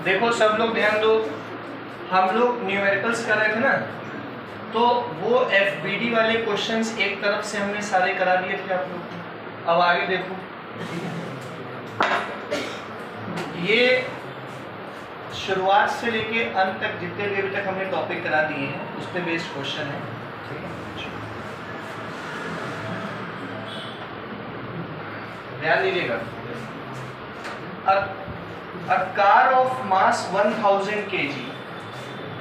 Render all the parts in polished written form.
देखो सब लोग ध्यान दो, हम लोग न्यूमेरिकल्स कर रहे थे ना, तो वो एफबीडी वाले क्वेश्चंस एक तरफ से हमने सारे करा दिए थे आप लोग को। अब आगे देखो, ये शुरुआत से लेके अंत तक जितने भी अभी तक हमने टॉपिक करा दिए हैं उस पर बेस्ड क्वेश्चन है, ठीक है। ध्यान दीजिएगा। A car of mass 1000 kg,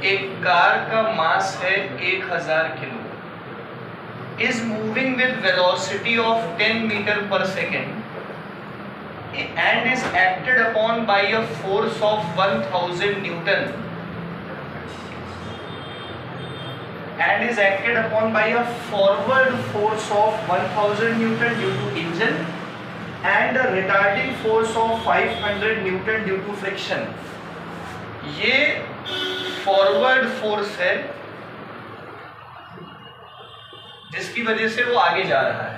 एक कार का मास है 1000 kilo, is moving with velocity of 10 meter per second and is acted upon by a force of 1000 Newton and is acted upon by a forward force of 1000 Newton due to engine and a retarding force of 500 Newton due to friction। ये forward force है जिसकी वजह से वो आगे जा रहा है,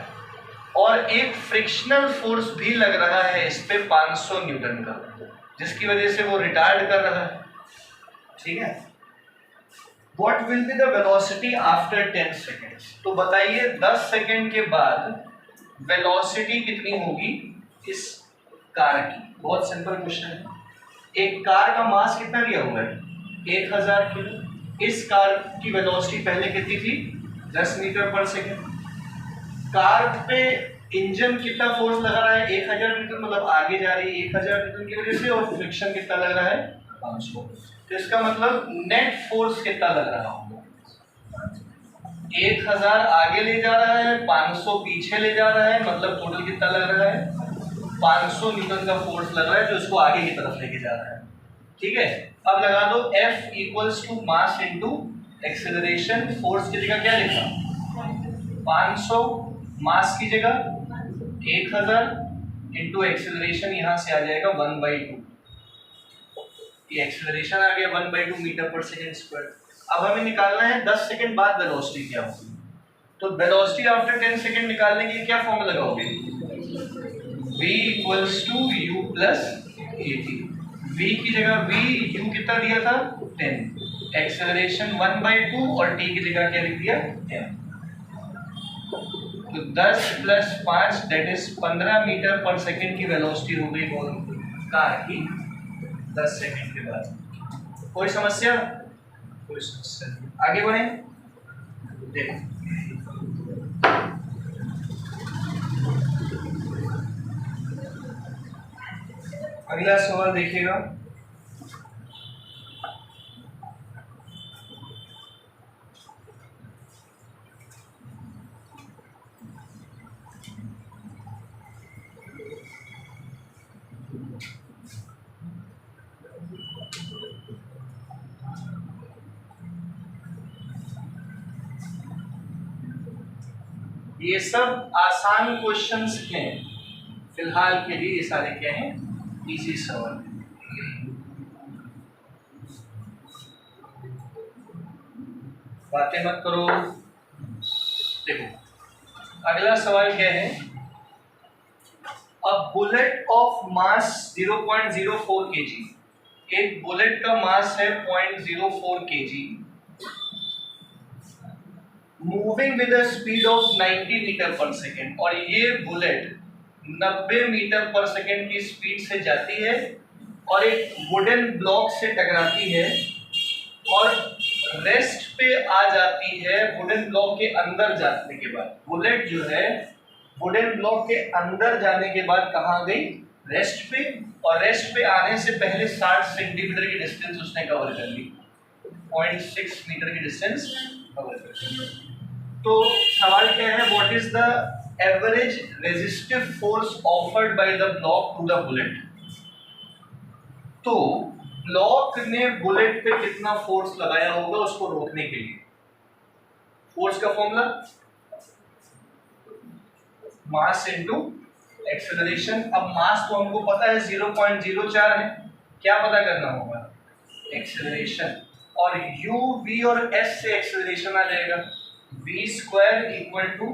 और एक फ्रिक्शनल फोर्स भी लग रहा है इस पे 500 न्यूटन का, जिसकी वजह से वो रिटार्ड कर रहा है, ठीक है। What will be the velocity after 10 seconds? तो बताइए 10 सेकेंड के बाद वेलोसिटी कितनी होगी इस कार की। बहुत सिंपल क्वेश्चन है। एक कार का मास कितना दिया हुआ है 1000 किलो, इस कार की वेलोसिटी पहले कितनी थी 10 मीटर पर सेकेंड। कार पे इंजन कितना फोर्स लगा रहा है 1000 मीटर, मतलब आगे जा रही है 1000 मीटर की वजह से, और फ्रिक्शन कितना लग रहा है 500। तो इसका मतलब नेट फोर्स कितना लग रहा होगा 1000 आगे ले जा रहा है, 500 पीछे ले जा रहा है, मतलब टोटल कितना लग रहा है 500 न्यूटन का फोर्स लग रहा है जो इसको आगे की तरफ लेके जा रहा है, ठीक है। अब लगा दो F equals to mass into acceleration. Force की जगह क्या लिखा 500, मास की जगह 1000 इनटू एक्सेलरेशन, यहाँ से आ जाएगा 1/2। ये एक्सेलरेशन आ गया 1/2 मीटर पर सेकेंड स्क्वायर। अब हमें निकालना है 10 सेकंड बाद वेलोसिटी क्या होगी। तो वेलोसिटी आफ्टर 10 सेकंड निकालने के लिए क्या फॉर्मूला लगाओगे v equals to u plus at। v की जगह v, u कितना दिया था 10, एक्सेलरेशन 1/2 और t की जगह क्या लिख दिया 10। तो 10 प्लस 5 दैट इज 15 मीटर पर सेकंड की वेलोसिटी हो गई कार की 10 सेकंड के बाद। कोई समस्या? कोई समस्या नहीं। आगे बढ़े, देखो अगला सवाल देखिएगा। ये सब आसान क्वेश्चंस हैं फिलहाल के लिए, ये सारे क्या हैं इजी सवाल। बातें मत करो। देखो अगला सवाल क्या है, a bullet of mass 0.04 kg, एक बुलेट का मास है 0.04 kg, moving with a speed of 90 metre पर सेकेंड, और ये बुलेट 90 मीटर पर सेकेंड की स्पीड से जाती है और एक वुडन ब्लॉक से टकराती है और रेस्ट पे आ जाती है। वुडन ब्लॉक के अंदर जाने के बाद बुलेट जो है वुडन ब्लॉक के अंदर जाने के बाद कहाँ गई रेस्ट पे, और रेस्ट पे आने से पहले 60 सेंटीमीटर की डिस्टेंस उसने कवर कर ली, 0.6 मीटर की डिस्टेंस कवर कर ली। तो सवाल क्या है, what is the average resistive force offered by the block to the bullet. तो ब्लॉक ने बुलेट पे कितना फोर्स लगाया होगा उसको रोकने के लिए। फोर्स का फॉर्मूला मास इनटू एक्सेलरेशन। अब मास तो हमको पता है 0.04 है, क्या पता करना होगा एक्सेलरेशन, और u v और s से एक्सेलरेशन आ जाएगा v square equal to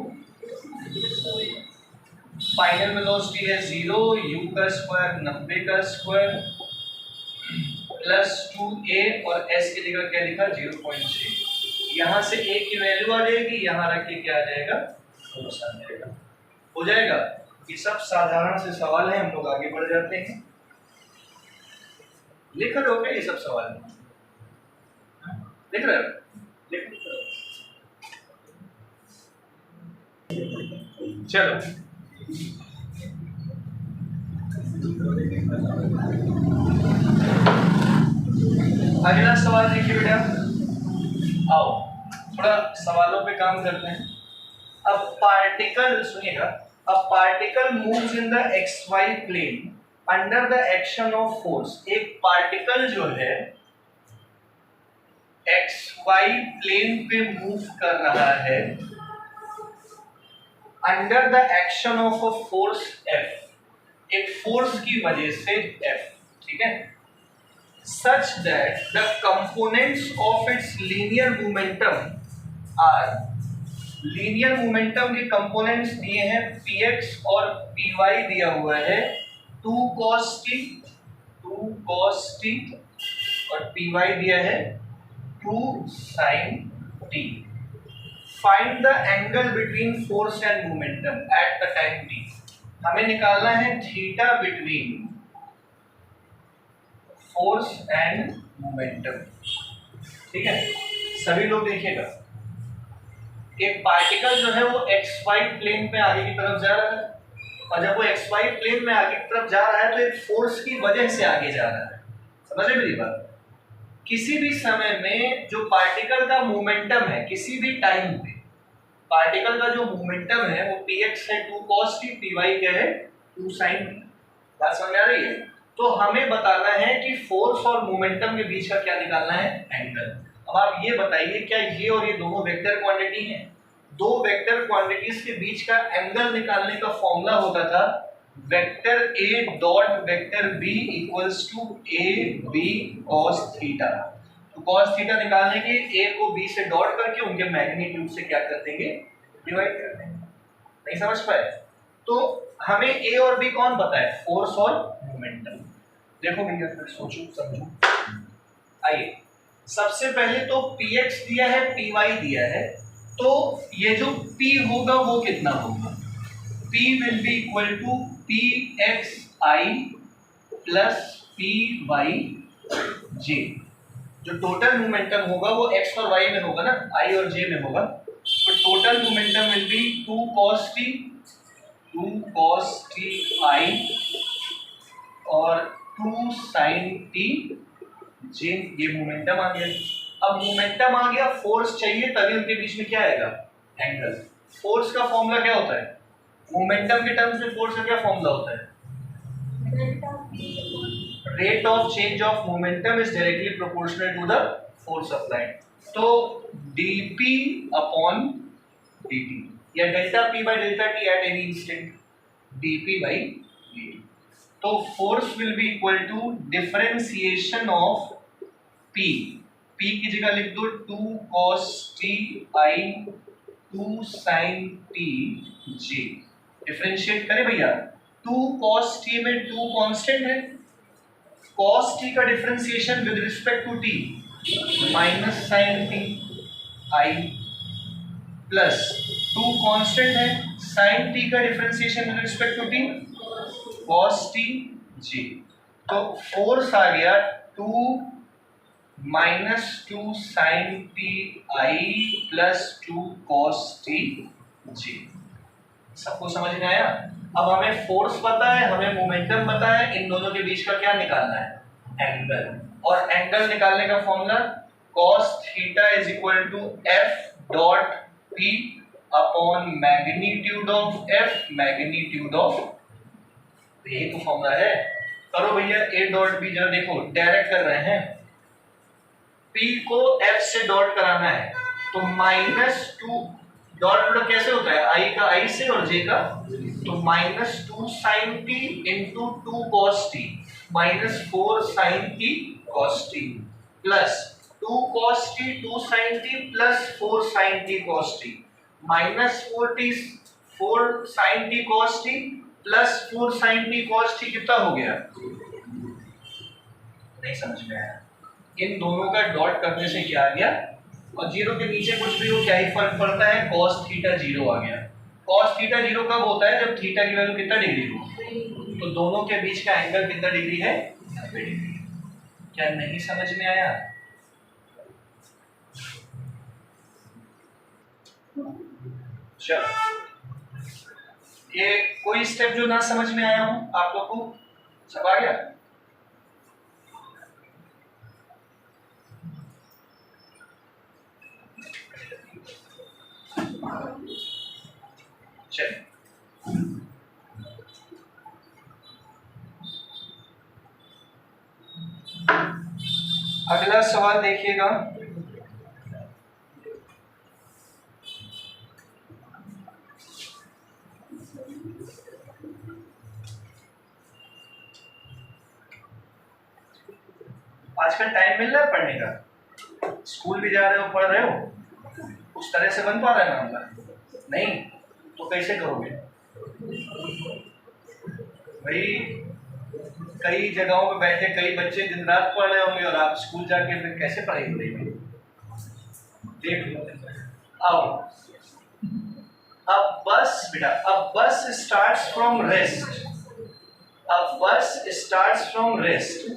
final velocity है 0, u का स्क्वायर 90 का स्क्वायर +2a और s की जगह क्या लिखा 0.6। यहाँ से a की वैल्यू आ जाएगी, यहाँ रख के क्या आ जाएगा फोर्स आ जाएगा। हो जाएगा। ये सब साधारण से सवाल है, हम लोग आगे बढ़ जाते हैं। लिख रहे हो क्या ये सब सवाल? लिख रहे हो? चलो अगला सवाल देखिए बेटा। आओ थोड़ा सवालों पे काम करते हैं। अब पार्टिकल सुनिएगा। A particle moves in the xy plane under the action of force. एक पार्टिकल जो है xy प्लेन पे मूव कर रहा है under the action of a force F, एक फोर्स की वजह से F, ठीक है, such that the components of its linear momentum are, linear momentum के कंपोनेंट्स दिए हैं px और py दिया हुआ है 2 cos t और py दिया है 2 sin t। Find the angle between force and momentum at the time t। हमें निकालना है theta between force and momentum, ठीक है। सभी लोग देखिएगा, एक पार्टिकल जो है वो xy प्लेन पे आगे की तरफ जा रहा है, और जब वो xy प्लेन में आगे की तरफ जा रहा है तो एक फोर्स की वजह से आगे जा रहा है। समझे मेरी बात? किसी भी समय में जो पार्टिकल का मोमेंटम है, किसी भी टाइम पे पार्टिकल का जो मोमेंटम है वो px है 2 cos t, py क्या है 2 sin t। बात समझ आ रही है? तो हमें बताना है कि फोर्स और मोमेंटम के बीच का क्या निकालना है, एंगल। अब आप ये बताइए, क्या ये और ये दोनों वेक्टर क्वांटिटी हैं? दो वेक्टर क्वांटिटीज के बीच का एंगल निकालने का फॉर्मूला होता था vector a dot vector b equals to a b cos theta. तो cos थीटा निकालने के a को b से डॉट करके उनके मैग्नीट्यूड से क्या कर देंगे, डिवाइड कर देंगे। नहीं समझ पाए? तो हमें a और b कौन पता है, फोर्स और मोमेंटम। देखो भैया फिर सोचो समझो। आइए सबसे पहले तो px दिया है py दिया है, तो ये जो p होगा वो कितना होगा, p will be equal to pxi plus py j। जो टोटल मोमेंटम होगा वो x और y में होगा ना, i और j में होगा। तो total momentum will be 2 cos t i और 2 sin t j। ये मोमेंटम आ गया। अब मोमेंटम आ गया, फोर्स चाहिए, तभी उनके बीच में क्या आएगा, एंगल। फोर्स का फॉर्मूला क्या होता है, मोमेंटम के टर्म्स में फोर्स का क्या फॉर्मूला होता है, rate of change of momentum is directly proportional to the force applied. तो dp अपॉन dt या delta p by delta t at any instant, dp by dt। तो force will be equal to differentiation of p, p की जगह लिख दो 2 cos t i 2 sin t j। Differentiate करें भैया, 2 cos t में 2 constant है, cos t का differentiation with respect to t minus sin t i plus 2 constant है, sin t का differentiation with respect to t cos t j। तो force आ गया 2 minus 2 sin t i plus 2 cos t j। सबको समझ में आया? अब हमें फोर्स पता है, हमें मोमेंटम पता है, इन दोनों के बीच का क्या निकालना है, एंगल। और एंगल निकालने का formula cos theta is equal to f dot p upon magnitude of f magnitude of, यही तो फॉर्मूला है। करो भैया a डॉट b, जरा देखो डायरेक्ट कर रहे हैं, p को f से डॉट कराना है, तो -2 डॉट प्रोडक्ट कैसे होता है, i का i से और j का, तो -2 sin t into 2 cos t minus 4 sin t cos t plus 2 cos t 2 sin t plus 4 sin t cos t minus 4 sin t cos t plus 4 sin t cos t कितना हो गया, नहीं समझ में आया। इन दोनों का डॉट करने से क्या आ गया, और जीरो के नीचे कुछ भी हो क्या ही फर्क पड़ता है, cos थीटा जीरो आ गया। cos थीटा जीरो कब होता है, जब थीटा की वैल्यू कितना डिग्री हो, तो दोनों के बीच का एंगल कितना डिग्री है, 90 डिग्री। क्या नहीं समझ में आया? चलो, ये कोई स्टेप जो ना समझ में आया हो आप लोग को, सब आ गया? चलिए, अगला सवाल देखिएगा। आजकल टाइम मिल रहा है पढ़ने का, स्कूल भी जा रहे हो, पढ़ रहे हो, उस तरह से बन पा रहा है मामला? नहीं तो कैसे करोगे भाई? कई जगहों पे बैठे कई बच्चे दिन रात पढ़ रहे होंगे और आप स्कूल जाके फिर कैसे पढ़ेंगे? देख लो, आओ अब बस बेटा, अब बस स्टार्ट्स फ्रॉम रेस्ट, अब bus starts from rest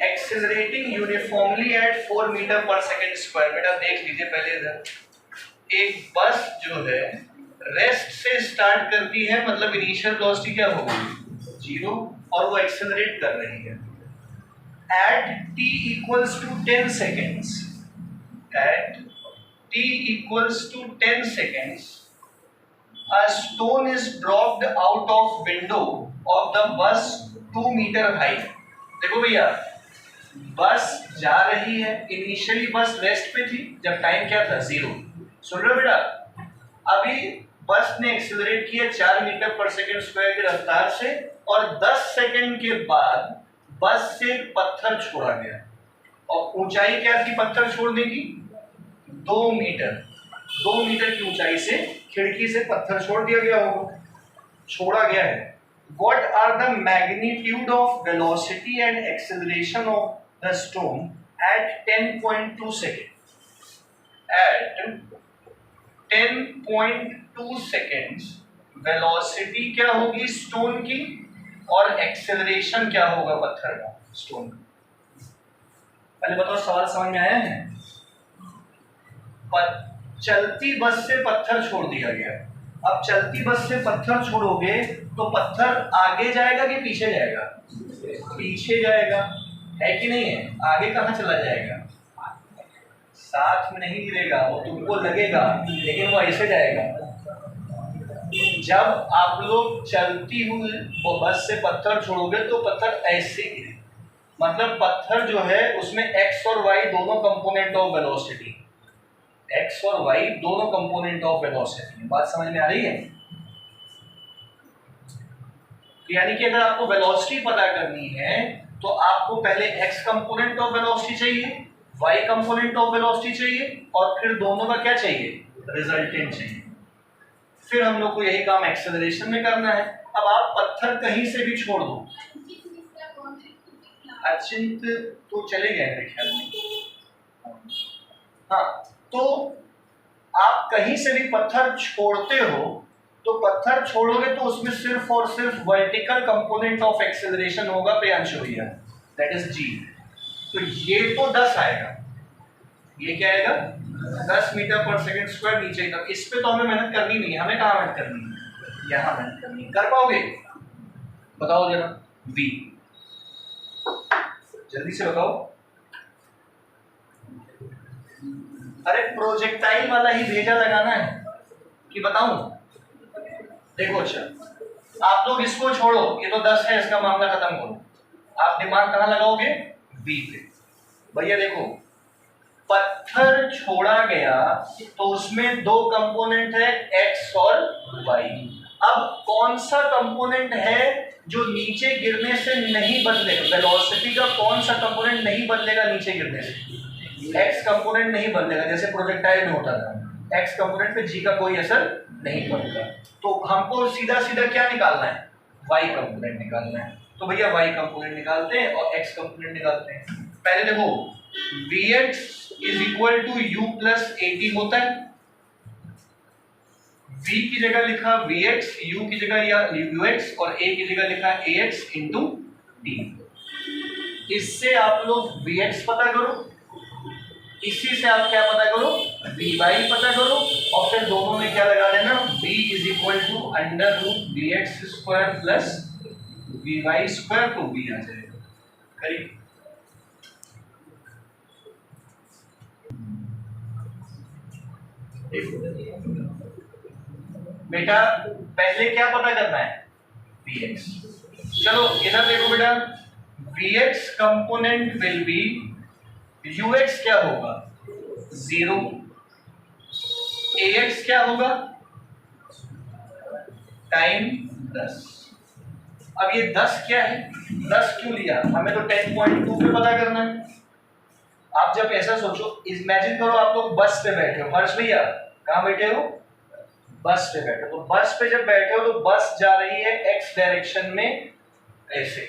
accelerating uniformly at 4 metre पर सेकेंड स्क्वायर। बेटा देख लीजिए पहले इधर, एक बस जो है रेस्ट से स्टार्ट करती है, मतलब इनिशियल वेलोसिटी क्या होगी, जीरो, और वो एक्सेलरेट कर रही है at t equals to 10 seconds, at t equals to 10 seconds a stone is dropped out of window of the bus 2 meter high। देखो भैया, बस जा रही है, इनिशियली बस रेस्ट पे थी जब टाइम क्या था, जीरो। सुन रहे हो बेटा? अभी बस ने एक्सेलरेट किया 4 मीटर पर सेकेंड स्क्वायर की रफ्तार से, और 10 सेकेंड के बाद बस से पत्थर छोड़ा गया, और ऊंचाई क्या थी पत्थर छोड़ने की, 2 मीटर। 2 मीटर की ऊंचाई से खिड़की से पत्थर छोड़ दिया गया होगा, छोड़ा गया है। What are the magnitude of velocity and acceleration of the stone at 10.2 seconds? At 10.2 seconds velocity क्या होगी स्टोन की, और एक्सेलरेशन क्या होगा पत्थर का, स्टोन का? पहले बताओ सवाल समझ में आया है? चलती बस से पत्थर छोड़ दिया गया, अब चलती बस से पत्थर छोड़ोगे तो पत्थर आगे जाएगा कि पीछे जाएगा, पीछे जाएगा, है कि नहीं है? आगे कहाँ चला जाएगा, साथ में नहीं गिरेगा, वो तुमको लगेगा लेकिन वो ऐसे जाएगा। जब आप लोग चलती हुई बस से पत्थर छोड़ोगे तो पत्थर ऐसे गिरे, मतलब पत्थर जो है उसमें एक्स और वाई दोनों कंपोनेंट ऑफ वेलोसिटी, एक्स और वाई दोनों कंपोनेंट ऑफ वेलोसिटी। बात समझ में आ रही है? यानी कि अगर आपको वेलोसिटी पता करनी है तो आपको पहले एक्स कंपोनेंट ऑफ वेलोसिटी चाहिए, वाई कंपोनेंट ऑफ वेलोसिटी चाहिए, और फिर दोनों का क्या चाहिए, रिजल्टेंट चाहिए। फिर हम लोग को यही काम एक्सेलरेशन में करना है। अब आप पत्थर कहीं से भी छोड़ दो, अचिंत तो चले गए मेरे ख्याल में, हाँ, तो आप कहीं से भी पत्थर छोड़ते हो तो पत्थर छोड़ोगे तो उसमें सिर्फ और सिर्फ वर्टिकल कंपोनेंट ऑफ एक्सेलरेशन होगा प्रियांशु भैया, दैट इज जी। तो ये तो 10 आएगा, ये क्या आएगा, 10 मीटर पर सेकेंड स्क्वायर नीचे तक। इस पे तो हमें मेहनत करनी नहीं है, हमें कहाँ मेहनत करनी है, यहाँ मेहनत करनी है। कर पाओगे? बताओ जरा, बी जल्दी से बताओ। अरे प्रोजेक्टाइल वाला ही भेजा लगाना है कि बताऊं? देखो अच्छा, आप लोग इसको छोड़ो, ये तो 10 है, इसका मामला खत्म करो। आप दिमाग कहाँ लगाओगे, बी पे। भैया देखो, पत्थर छोड़ा गया तो उसमें दो कंपोनेंट है, एक्स और वाई। अब कौन सा कंपोनेंट है जो नीचे गिरने से नहीं बदलेगा, वेलोसिटी का कौन सा कंपोनेंट नहीं बदलेगा नीचे गिरने से? एक्स कंपोनेंट नहीं बदलेगा, जैसे प्रोजेक्टाइल में होता था, एक्स कंपोनेंट पे जी का कोई असर नहीं पड़ता। तो हमको सीधा सीधा क्या निकालना है, वाई कंपोनेंट निकालना है। तो भैया y कंपोनेंट निकालते हैं और x कंपोनेंट निकालते हैं। पहले देखो vx is equal to u plus at होता है। v की जगह लिखा vx, u की जगह या ux और a की जगह लिखा ax इंटू t। इससे आप लोग vx पता करो, इसी से आप क्या पता करो vy पता करो, और फिर दोनों में क्या लगा देना v is equal to under root vx square plus vy square, तो v आ जाएगा। करिए बेटा, पहले क्या पता करना है vx। चलो इधर देखो बेटा, vx component will be, ux क्या होगा 0, ax क्या होगा टाइम 10। अब ये 10 क्या है, 10 क्यों लिया, हमें तो 10.2 पे पता करना है। आप जब ऐसा सोचो, इमेजिन करो आप लोग बस पे बैठे हो, हर्ष भैया कहाँ बैठे हो, बस पे बैठे हो। तो बस पे जब बैठे हो तो बस जा रही है x डायरेक्शन में ऐसे,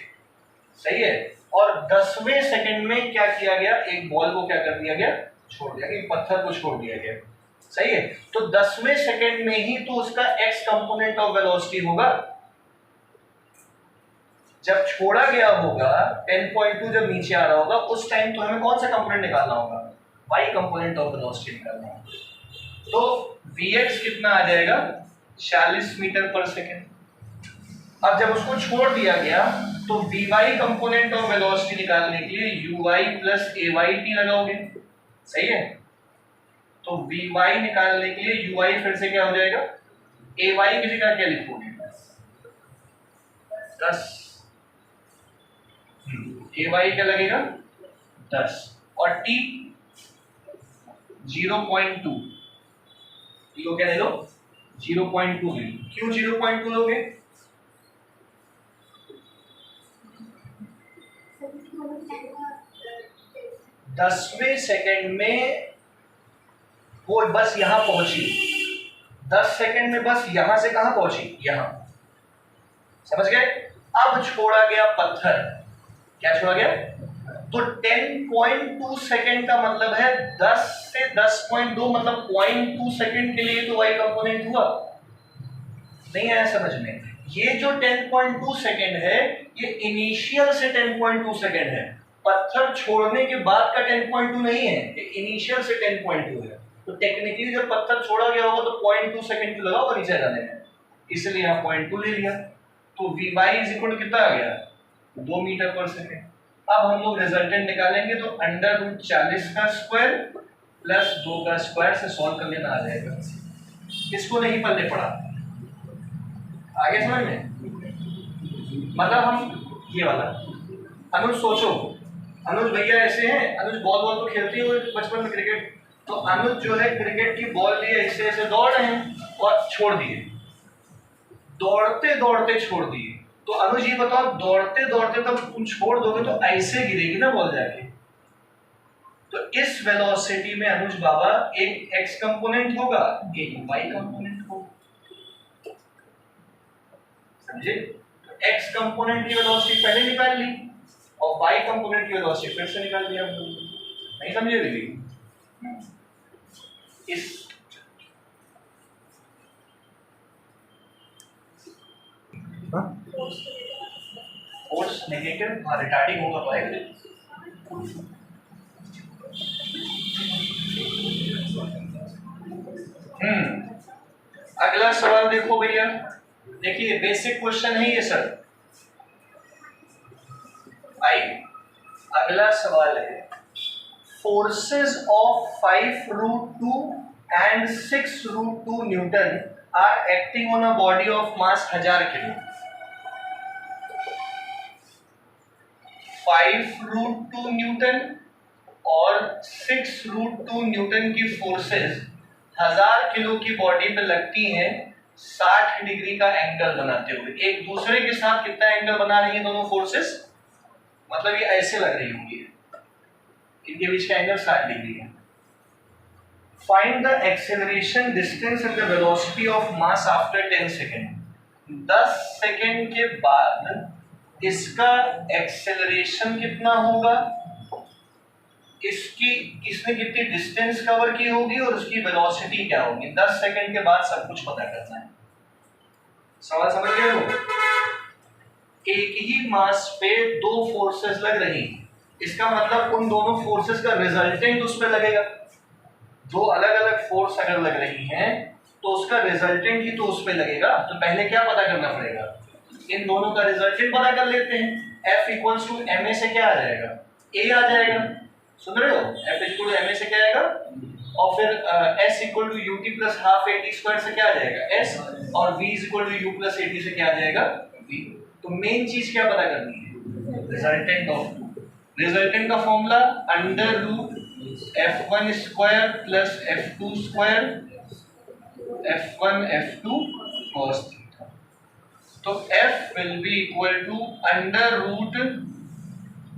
सही है, और 10वें सेकंड में क्या किया गया, एक बॉल को क्या कर दिया गया, छोड़ दिया गया, एक पत्थर को छोड़ दिया गया, सही है। तो 10वें सेकंड में ही तो उसका x कंपोनेंट ऑफ वेलोसिटी होगा। जब छोड़ा गया होगा 10.2, जब नीचे आ रहा होगा उस टाइम तो हमें कौन सा कंपोनेंट निकालना होगा, y कंपोनेंट ऑफ वेलोसिटी निकालना होगा। तो vx कितना आ जाएगा 40 मीटर पर सेकेंड। अब जब उसको छोड़ दिया गया तो vy कंपोनेंट ऑफ वेलोसिटी निकालने के लिए uy प्लस ayt लगाओगे, सही है। तो vy निकालने के लिए uy फिर से क्या हो जाएगा, ay की जगह क्या लिखोगे 10, ay क्या लगेगा 10 और t 0.2, लो क्या ले लो 0.2 ले लो। क्यों 0.2 लोगे, दसवें सेकंड में वो बस यहां पहुंची, 10 सेकंड में बस यहां से कहां पहुंची, यहां, समझ गए। अब छोड़ा गया पत्थर, क्या छोड़ा गया, तो 10.2 सेकंड का मतलब है 10 से 10.2 मतलब 0.2 सेकंड के लिए तो y कंपोनेंट हुआ। नहीं आया समझ में, ये जो 10.2 सेकंड है ये इनिशियल से 10.2 सेकंड है, पत्थर छोड़ने के बाद का 10.2 नहीं है, ये इनिशियल से 10.2 है। तो टेक्निकली जब पत्थर छोड़ा गया होगा तो 0.2 सेकंड लगा होगा नीचे जाने में, इसलिए यहाँ 0.2 ले लिया। तो vy इज इक्वल कितना आ गया 2 मीटर पर सेकंड। अब हम लोग रिजल्टेंट निकालेंगे तो अंडर रूट 40 का स्क्वायर प्लस 2 का स्क्वायर से सॉल्व कर लेना आ जाएगा। इसको नहीं पढ़ने पड़ा, आगे समझ में, मतलब हम ये वाला, अनुज सोचो, अनुज भैया ऐसे हैं, अनुज बॉल बॉल तो खेलती है बचपन में क्रिकेट, तो अनुज जो है क्रिकेट की बॉल लिए ऐसे ऐसे दौड़ रहे हैं और छोड़ दिए, दौड़ते दौड़ते छोड़ दिए। तो अनुज ये बताओ, दौड़ते दौड़ते तब तुम छोड़ दोगे तो ऐसे गिरेगी ना बॉल जाके, तो इस वेलोसिटी में अनुज बाबा एक x कंपोनेंट होगा, एक y कंपोनेंट होगा, समझे। तो x कंपोनेंट की वेलोसिटी पहले निकाल ली और y कंपोनेंट की वेलोसिटी फिर से निकाल लिया, नहीं समझे दीदी। इस फोर्स नेगेटिव रिटार्डिंग होगा पाएगा। अगला सवाल देखो भैया, देखिए बेसिक क्वेश्चन है ये सर। आई अगला सवाल है, forces of 5√2 and 6√2 newton are acting on a body of mass 1000 kilo. 5√2 newton और 6√2 न्यूटन की फोर्सेस 1000 किलो की बॉडी पे लगती हैं 60 डिग्री का एंगल बनाते हुए। एक दूसरे के साथ कितना एंगल बना रही है दोनों फोर्सेस, मतलब ये ऐसे लग रही होंगी, इनके बीच का एंगल 60 डिग्री है। Find the acceleration distance and the velocity of mass after 10 second. 10 second के बाद इसका एक्सेलरेशन कितना होगा, इसने कितनी डिस्टेंस कवर की होगी और उसकी वेलोसिटी क्या होगी। 10 सेकंड के बाद सब कुछ पता करना है। सवाल समझ गए हो? एक ही मास पे दो फोर्सेस लग रही हैं, इसका मतलब उन दोनों फोर्सेस का रिजल्टेंट उस पे लगेगा। दो अलग अलग फोर्स अगर लग रही हैं तो उसका रिजल्टेंट ही तो उस पे लगेगा। तो पहले क्या पता करना पड़ेगा, इन दोनों का रिजल्टेंट पता कर लेते हैं। F इक्वल्स टू ma से क्या आ जाएगा, a आ जाएगा। सुन रहे हो? F इक्वल टू ma से क्या आएगा, और फिर S equal to ut plus half at square से क्या आ जाएगा, s, और v equal to u plus at से क्या आ जाएगा, v। तो मेन चीज क्या पता करनी है, रिजल्टेंट ऑफ। रिजल्टेंट का formula under root f1 square plus f2 square f1 f2 cos theta. तो f will be equal to under root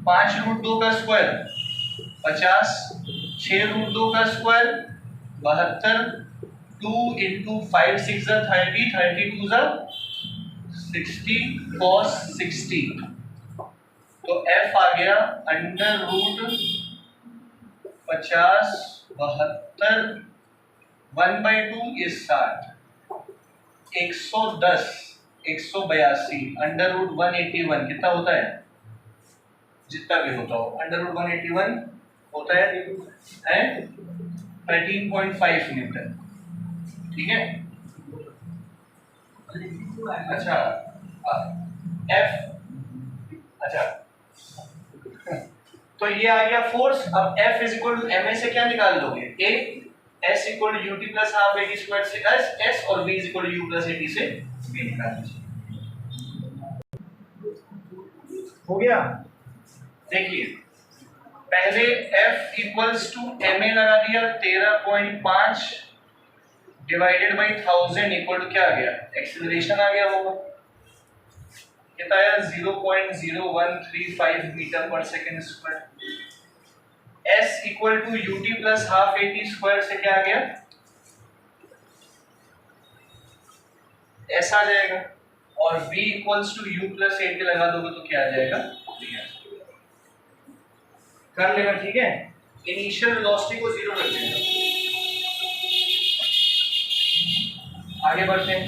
5 root 2 का स्क्वायर 50, 6 रूट 2 का स्क्वायर 72, 2 इंटू 5 6 30, 32 60 cos 60। तो f आ गया under root 50 72 1/2 is 60, 110 182 under root 181 कितना होता है, जितना भी होता हो अंडर रूट 181 होता है 13.5 न्यूटन। ठीक है। अच्छा F, अच्छा तो ये आ गया फोर्स। अब F is equal to ma से क्या निकाल लोगे, a, s equal to ut plus half at square से s और v is equal to u plus at से v निकाल लीजिए। हो गया। देखिए पहले F इक्वल्स टू ma लगा दिया 13.5 डिवाइडेड बाई 1000 इक्वल टू क्या आ गया, एक्सेलरेशन आ गया होगा, कितना आया 0.0135 मीटर पर second square. S equal to ut plus half at square से क्या आ गया, S आ जाएगा, और v equals to u plus at लगा दोगे तो क्या आ जाएगा, कर लेना। ठीक है। इनिशियल वेलोसिटी को 0 रख देना। आगे बढ़ते हैं।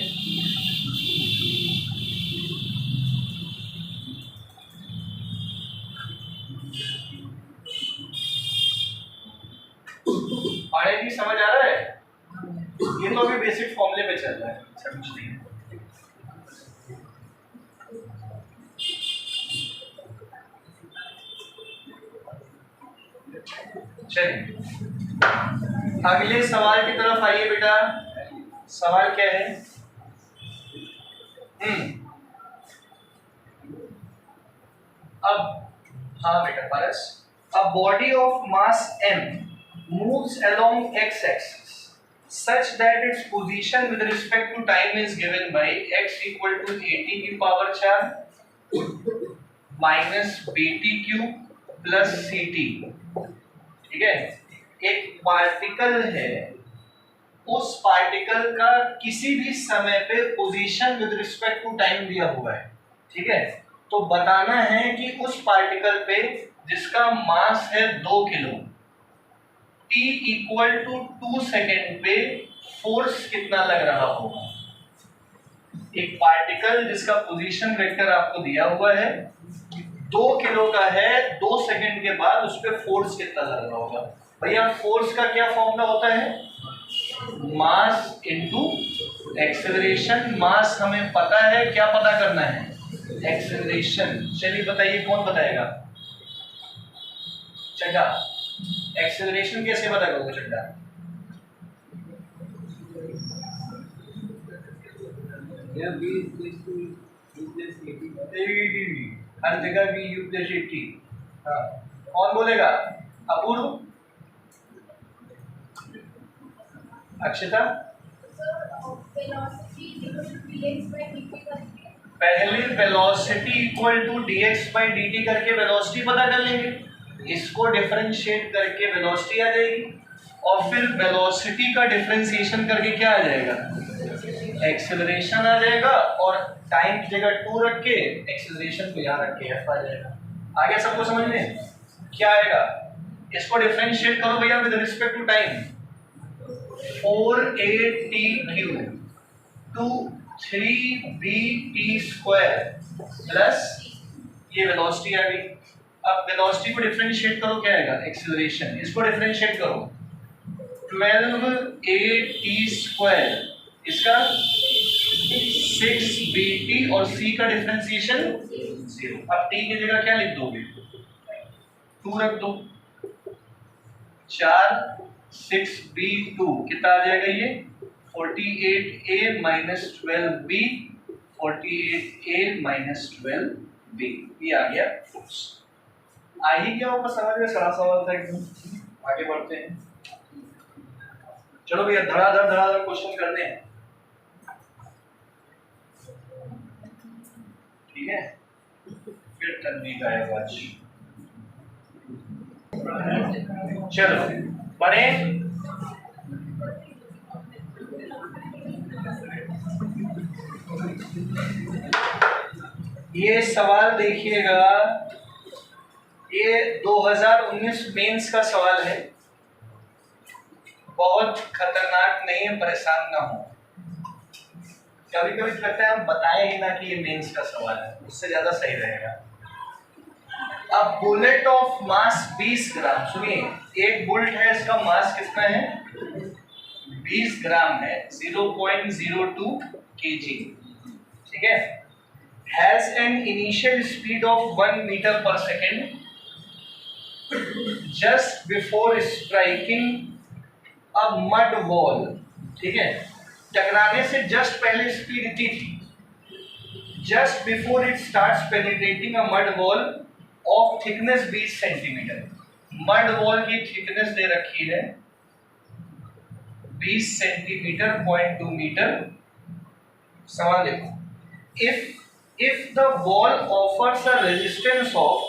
आगे की समझ आ रहा है? ये तो अभी बेसिक फॉर्मूले पे चल रहा है, ऐसा कुछ नहीं है। चलिए अगले सवाल की तरफ आइए बेटा। सवाल क्या है, अब हाँ बेटा Paras, a body of mass m moves along x-axis such that its position with respect to time is given by x equal to 80 की power 4 minus bt cube plus ct। ठीक है। एक पार्टिकल है, उस पार्टिकल का किसी भी समय पे position with respect to time दिया हुआ है। ठीक है। तो बताना है कि उस पार्टिकल पे जिसका मास है 2 kilo, t equal to 2 second पे फोर्स कितना लग रहा होगा। एक पार्टिकल जिसका पोजीशन वेक्टर आपको दिया हुआ है, 2 किलो का है, 2 सेकेंड के बाद उस पर फोर्स कितना लग रहा होगा। भैया फोर्स का क्या फॉर्मूला होता है, मास इनटू एक्सेलरेशन। मास हमें पता है, क्या पता करना है, एक्सेलरेशन। चलिए बताइए कौन बताएगा, चड्डा। एक्सेलरेशन कैसे पता करोगे चड्डा? हर जगह भी u प्लस 80। हाँ कौन बोलेगा, अपूर्व, अक्षता। पहले velocity equal to dx by dt करके वेलोसिटी पता कर लेंगे, इसको डिफरेंशिएट करके वेलोसिटी आ जाएगी, और फिर वेलोसिटी का डिफरेंशिएशन करके क्या आ जाएगा, एक्सेलरेशन आ जाएगा और टाइम की जगह 2 रख के एक्सेलरेशन को यहाँ रख के f आ जाएगा। आगे सबको समझ में क्या आएगा? इसको डिफरेंशिएट करो भैया with respect to time. 4at³ to 3bt² plus ये वेलोसिटी आ गई। अब वेलोसिटी को डिफरेंशिएट करो, क्या आएगा? एक्सेलरेशन। इसको डिफरेंशिएट करो 12at², इसका 6bt और c का डिफरेंशिएशन 0। अब t की जगह क्या लिख दोगे? 2 रख दो। 4 6b2 कितना आ जाएगा? ये 48a minus 12b, 48a minus 12b, ये आ गया फोर्स। आ ही क्या होगा समझ में? सारा सवाल था एकदम। आगे बढ़ते हैं, चलो भैया धड़ाधड़ क्वेश्चन करने हैं, ठीक है? फिर तकनीक आएगा आज। चलो बढ़े। ये सवाल देखिएगा, ये 2019 मेंस का सवाल है, बहुत खतरनाक नहीं है, परेशान ना हो। कभी कभी लगता है हम बताएं ही ना कि ये मेंस का सवाल है, उससे ज्यादा सही रहेगा। अब बुलेट ऑफ मास 20 ग्राम, सुनिए एक बुलेट है, इसका मास कितना है? 20 ग्राम है, 0.02 kg, ठीक है? Has an initial speed of 1 metre पर second just before striking a mud wall, ठीक है? टकराने से जस्ट पहले स्पीड इतनी थी, just before it starts penetrating a mud wall of thickness 20 centimetre. Mud wall की थिकनेस दे रखी है 20 सेंटीमीटर, 0.2 मीटर। सवाल देखो, if the wall offers a resistance of,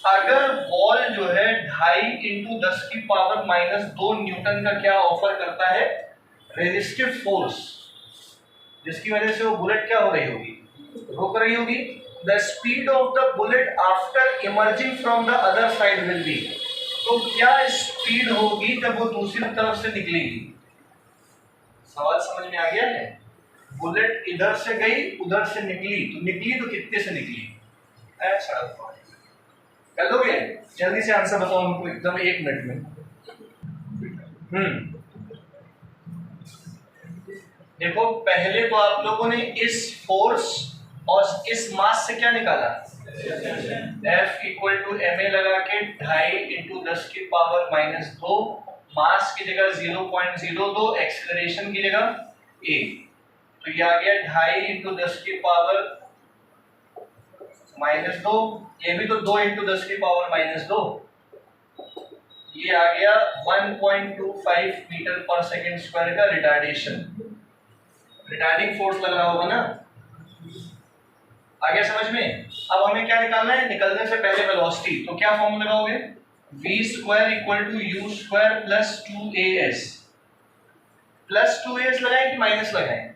अगर वॉल जो है 2.5 × 10⁻⁻2 न्यूटन का क्या ऑफर करता है? रेजिस्टिव फोर्स, जिसकी वजह से वो बुलेट क्या हो रही होगी? रुक रही होगी। The speed of the bullet after emerging from the other side will be, तो क्या स्पीड होगी जब वो दूसरी तरफ से निकलेगी? सवाल समझ में आ गया है? बुलेट इधर से गई, उधर से निकली, तो कितने से निकली? सड़क पर। कर दोगे? जल्दी से आंसर बताओ हमको एकदम 1 मिनट में। देखो पहले तो आप लोगों ने इस फोर्स और इस मास से क्या निकाला? F = ma लगा के 2.5 × 10⁻², मास की जगह 0.02, एक्सेलरेशन की जगह a, तो ये आ गया 2.5 × 10⁻², ये भी तो 2 × 10⁻², ये आ गया 1.25 मीटर पर सेकेंड स्क्वायर का रिटार्डेशन, रिटार्डिंग फोर्स लग रहा होगा ना? आ गया समझ में? अब हमें क्या निकालना है? निकलने से पहले वेलोसिटी, तो क्या फॉर्मूला लगाओगे? v² = u² + 2as। Plus 2as लगाएं कि माइनस लगाएं?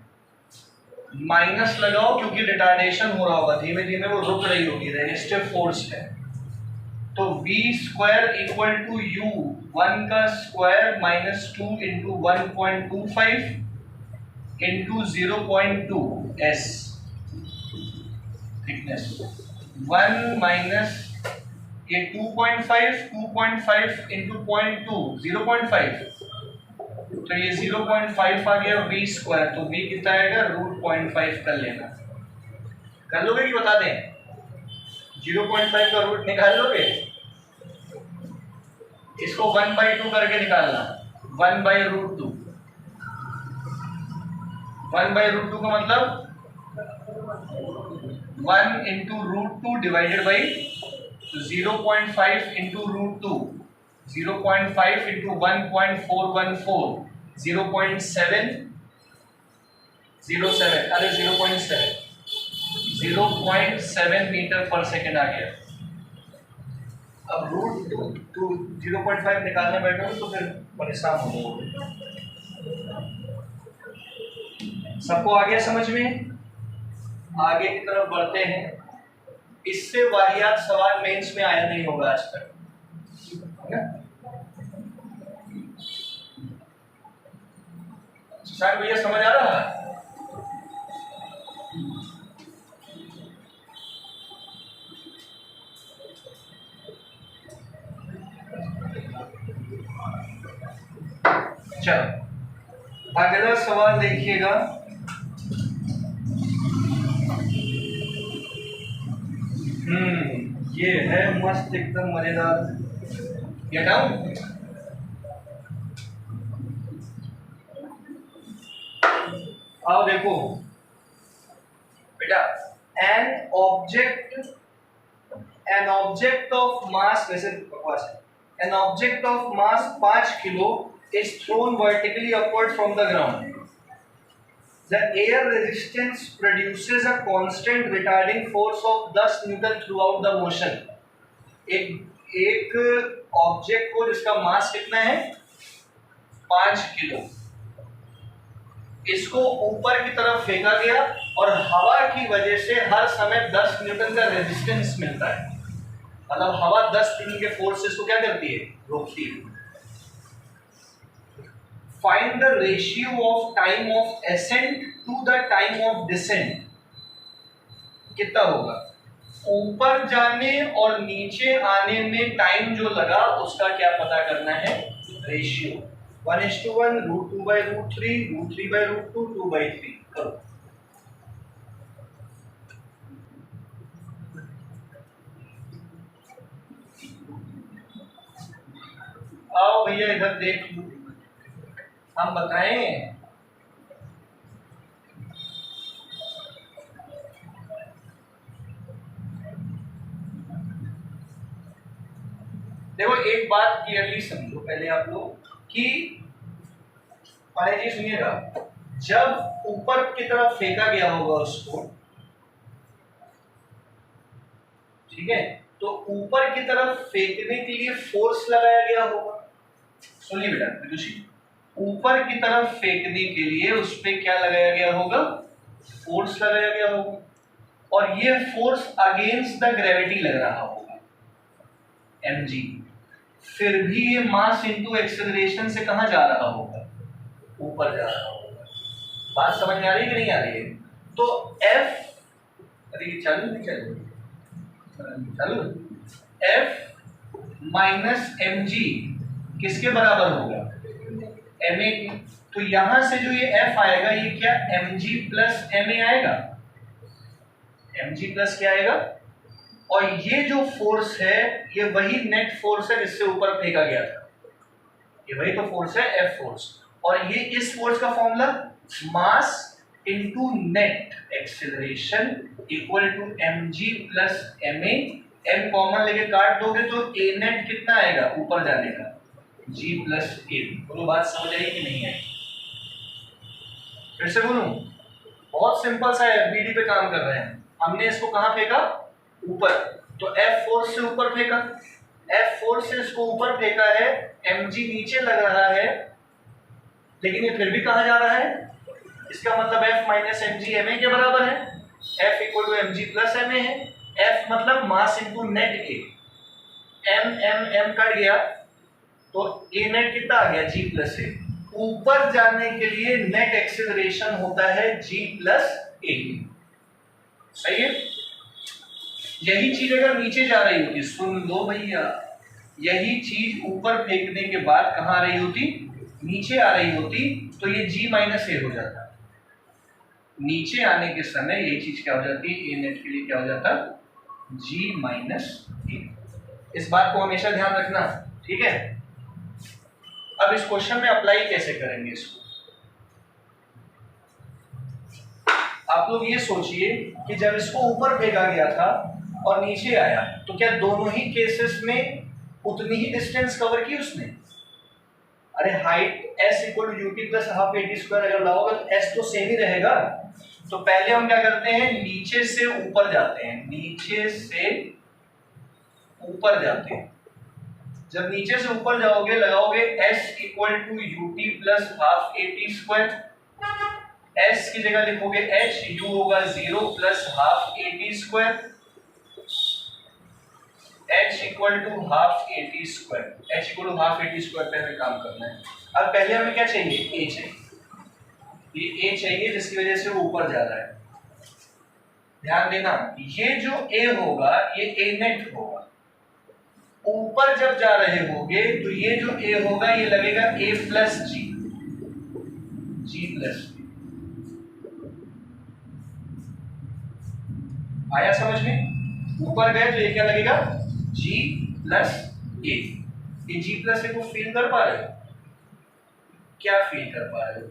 माइनस लगाओ, क्योंकि रिटार्डेशन हो रहा होगा, धीमे धीमे वो रुक रही होगी, रेजिस्टिव फोर्स है। तो v² = u1 का स्क्वायर - 2 × 1.25 × 0.2 s थिकनेस, 1 माइनस ये 2.5 × 0.2 0.5, तो ये 0.5 आ गया v², तो v कितना आएगा? √0.5 कर लेना। कर लोगे कि बता दें? 0.5 का रूट निकाल लोगे? इसको 1/2 करके निकालना, 1/√2। 1/√2 का मतलब 1 × √2 डिवाइडेड बाई 0.5 × √2, 0.5 × 1.414, 0.707, अरे 0.7 मीटर पर सेकेंड आ गया। अब √2 0.5 निकालने बैठो तो फिर परेशान हो जाओगे। सबको आ गया समझ में? आगे की तरफ बढ़ते हैं। इससे वाहियात सवाल मेंस में आया नहीं होगा आज तक, है ना? सुशांत भैया समझ आ रहा है? चलो अगला सवाल देखिएगा। ये है मस्त एकदम मजेदार। ये डाउन आओ देखो बेटा, एन ऑब्जेक्ट ऑफ मास, वैसे बकवास है, an object of mass 5 kilo is thrown vertically upward from the ground. The air resistance produces a constant retarding force of 10 Newton throughout the motion. एक ऑब्जेक्ट को जिसका मास कितना है 5 किलो, इसको ऊपर की तरफ फेंका गया और हवा की वजह से हर समय 10 न्यूटन का रेजिस्टेंस मिलता है। मतलब हवा 10 न्यूटन के फोर्स से इसको क्या करती है, रोकती है। Find the ratio of time of ascent to the time of descent. कितना होगा? ऊपर जाने और नीचे आने में टाइम जो लगा उसका क्या पता करना है, रेशियो। 1:1, √2/√3, √3/√2, 2/3 करो। आओ भैया इधर देख लो, हम बताएं। देखो एक बात क्लियरली समझो पहले आप लोग कि पहले जी सुनिएगा, जब ऊपर की तरफ फेंका गया होगा उसको, ठीक है, तो ऊपर की तरफ फेंकने के लिए फोर्स लगाया गया होगा। सुनिए बेटा विदुषी, ऊपर की तरफ फेंकने के लिए उस पर क्या लगाया गया होगा, फोर्स लगाया गया होगा, और ये फोर्स अगेंस्ट द ग्रेविटी लग रहा होगा mg। फिर भी ये मास इनटू एक्सेलरेशन से कहां जा रहा होगा, ऊपर जा रहा होगा। बात समझ में आ रही है कि नहीं आ रही है? तो F, अरे चालू नहीं चालू, F माइनस mg किसके बराबर होगा, ma। तो यहां से जो ये F आएगा ये क्या mg प्लस ma आएगा, mg प्लस क्या आएगा, और ये जो फोर्स है ये वही नेट फोर्स है जिससे ऊपर फेंका गया था, ये वही तो फोर्स है F फोर्स। और ये इस फोर्स का formula mass into net acceleration equal to mg plus ma। m common लेके काट दोगे तो a नेट कितना आएगा ऊपर जाने का, g प्लस a। बोलो बात समझ आई कि नहीं आई? फिर से बोलूं, बहुत सिंपल सा है, बीडी पे काम कर रहे हैं। हमने इसको कहां फेंका, ऊपर, तो F फोर्स से ऊपर फेंका, F फोर्स से इसको ऊपर फेंका है, mg नीचे लग रहा है, लेकिन ये फिर भी कहां जा रहा है, इसका मतलब F माइनस mg ma के बराबर है, F equal to mg plus ma है। F मतलब mass into net A, m कट गया तो A नेट कितना आ गया, g प्लस A। ऊपर जाने के लिए नेट एक्सेलरेशन होता है g प्लस A। सही है? यही चीज अगर नीचे जा रही होती, सुन लो भैया, यही चीज ऊपर फेंकने के बाद कहां आ रही होती, नीचे आ रही होती, तो ये g माइनस ए हो जाता। नीचे आने के समय यही चीज क्या हो जाती है, ए नेट के लिए क्या हो जाता, g माइनस ए। इस बात को हमेशा ध्यान रखना, ठीक है? अब इस क्वेश्चन में अप्लाई कैसे करेंगे इसको, आप लोग ये सोचिए कि जब इसको ऊपर फेंका गया था और नीचे आया, तो क्या दोनों ही केसेस में उतनी ही डिस्टेंस कवर की उसने? अरे height s equal to u t plus half a t square अगर लाओगे तो s तो सेम ही रहेगा। तो पहले हम क्या करते हैं, नीचे से ऊपर जाते हैं, नीचे से ऊपर जाते हैं। जब नीचे से ऊपर जाओगे लगाओगे s equal to u t plus half a t square, s की जगह लिखोगे एच, यू होगा 0 plus half AT square, h equal to half AT square, h equal to half AT square पे हमें काम करना है। अब पहले हमें क्या चाहिए, a चाहिए, ये a चाहिए जिसकी वजह से वो ऊपर जा रहा है। ध्यान देना, ये जो a होगा ये a नेट होगा, ऊपर जब जा रहे होगे तो ये जो a होगा ये लगेगा a plus g, g plus, आया समझ में? ऊपर गए तो ये क्या लगेगा, G प्लस ए। ये G प्लस ए को फील कर पा रहे हो? क्या फील कर पा रहे हो